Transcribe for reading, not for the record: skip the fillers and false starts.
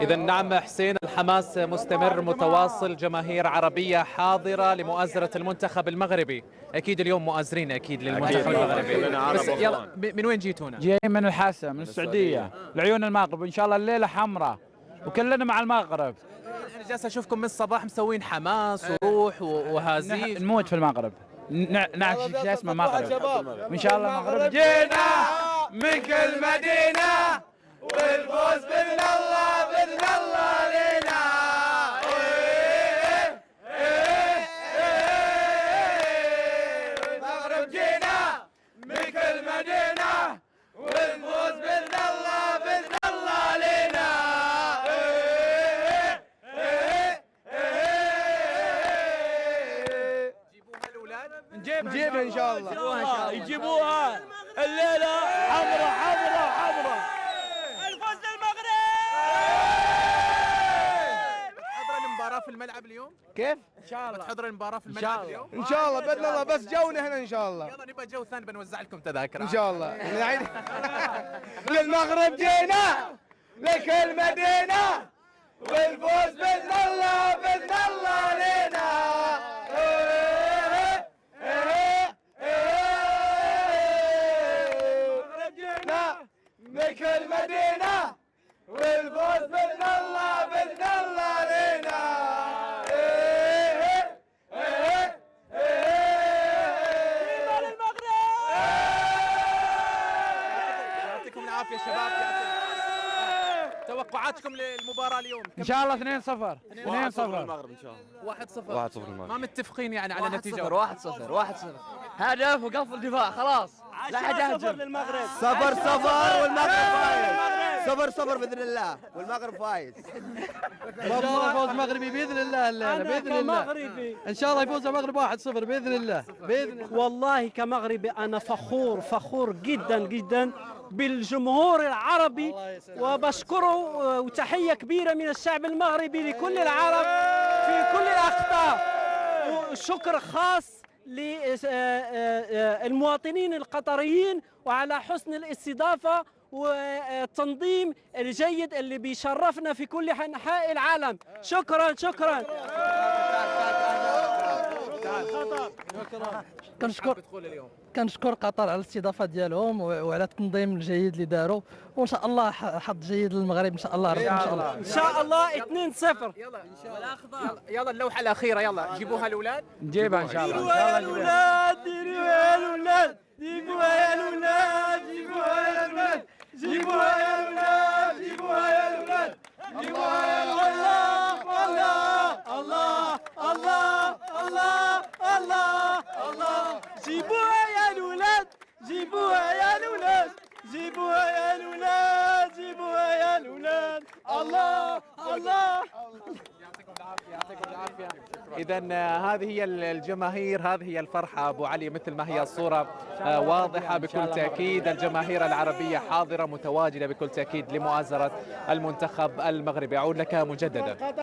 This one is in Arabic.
إذا نعم حسين، الحماس مستمر متواصل، جماهير عربية حاضرة لمؤازرة المنتخب المغربي. أكيد اليوم مؤازرين أكيد للمنتخب المغربي. بس يلا، من وين جيتونا؟ جايين من الحسا من السعودية لعيون المغرب، إن شاء الله الليلة حمراء وكلنا مع المغرب. أنا جالس أشوفكم من الصباح مسوين حماس وروح وهازيج. نموت في المغرب، نعكس شيء اسمه مغرب، وإن شاء الله المغرب جينا من كل مدينة، والفوز بإذن الله بإذن الله لينا. المغرب جينا من كل مدينة، والفوز بإذن الله بإذن الله لينا. جيبوها الأولاد؟ نجيبها إن شاء الله. يجيبوها الليلة حمرة حمرة حمرة. الفوز للمغرب. تحضر المباراة في الملعب اليوم؟ كيف؟ إن شاء الله. تحضر المباراة في الملعب اليوم؟ إن شاء الله بإذن الله، بس جونا هنا إن شاء الله. يلا نبغى جو ثاني، بنوزع لكم تذاكر إن شاء الله. للمغرب جينا لكل مدينة، والفوز بإذن الله بإذن الله لينا. لكل مدينة، والفوز بإذن الله بإذن الله لينا. يعطيكم العافية شباب. توقعاتكم للمباراة اليوم؟ إن شاء الله 2-0. 2-0 المغرب ان شاء الله. 1-0. 1-0 المغرب. ما متفقين يعني على نتيجة؟ 1-0 1-0 هدف وقف الدفاع خلاص. لا حد يهجم للمغرب. 0-0 والمغرب فايز. 0-0 باذن الله والمغرب فايز. ان شاء الله فوز مغربي باذن الله الليله باذن الله. ان شاء الله يفوز المغرب 1-0 باذن الله باذن الله. والله كمغربي أنا فخور جدا جدا بالجمهور العربي، وبشكره، وتحية كبيرة من الشعب المغربي لكل العرب في كل الأقطار، وشكر خاص للمواطنين القطريين وعلى حسن الاستضافة والتنظيم الجيد اللي بيشرفنا في كل أنحاء العالم. شكرا. كنشكر قطر على الاستضافه ديالهم وعلى التنظيم الجيد اللي داروا، وان شاء الله حظ جيد للمغرب ان شاء الله ربي ان شاء الله. إن شاء الله 2-0. يلا اللوحة الأخيرة، يلا جيبوها الأولاد. نجيبها إن شاء الله. جيبوها يا الأولاد، جيبوها يا الأولاد، جيبوها يا الأولاد، جيبوها يا الأولاد، جيبوها يا الأولاد، جيبوها يا الأولاد، جيبوها يا الأولاد. الله الله الله الله الله. جيبوها يا الأولاد، جيبوها يا الأولاد، جيبوها يا الأولاد، جيبوها يا الأولاد. الله الله. يعطيكم العافية. إذا هذه هي الجماهير، هذه هي الفرحة أبو علي، مثل ما هي الصورة واضحة بكل تأكيد. الجماهير العربية حاضرة متواجدة بكل تأكيد لمؤازرة المنتخب المغربي. أعود لك مجددا.